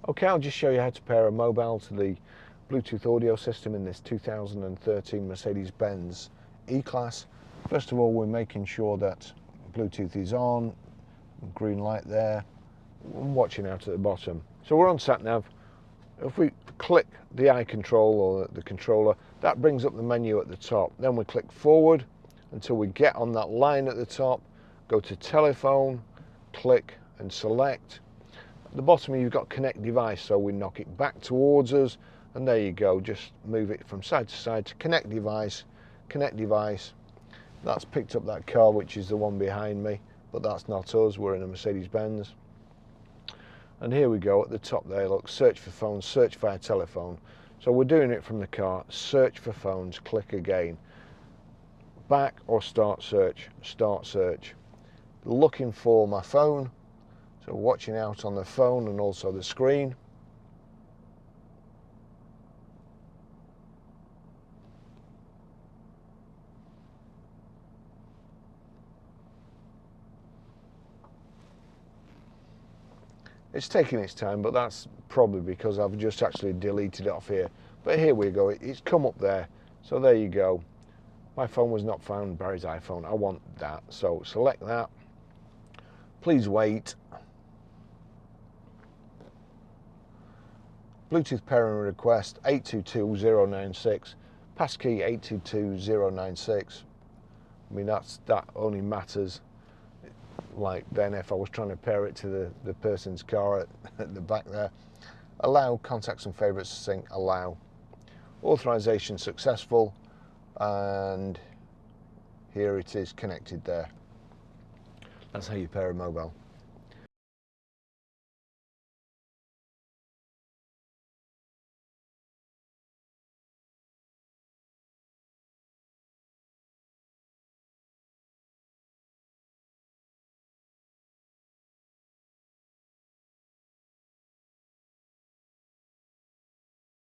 Okay, I'll just show you how to pair a mobile to the Bluetooth audio system in this 2013 Mercedes Benz E Class. First of all, we're making sure that Bluetooth is on, green light there, and watching out at the bottom. So we're on sat nav. If we click the eye control or the controller, that brings up the menu at the top. Then we click forward until we get on that line at the top, go to telephone, click and select. At the bottom you've got connect device, so we knock it back towards us, and there you go, just move it from side to side to connect device, connect device. That's picked up that car, which is the one behind me, but that's not us, we're in a Mercedes Benz. And here we go at the top there, look, search for phones, search via telephone. So we're doing it from the car, search for phones, click again. Back or start search, looking for my phone. So watching out on the phone and also the screen. It's taking its time, but that's probably because I've just actually deleted it off here. But here we go, it's come up there. So there you go. My phone was not found, Barry's iPhone. I want that, so select that. Please wait. Bluetooth pairing request 822096, passkey 822096. I mean, that only matters like then if I was trying to pair it to the person's car at the back there. Allow contacts and favorites to sync, allow. Authorization successful, and here it is connected there. That's how you pair a mobile.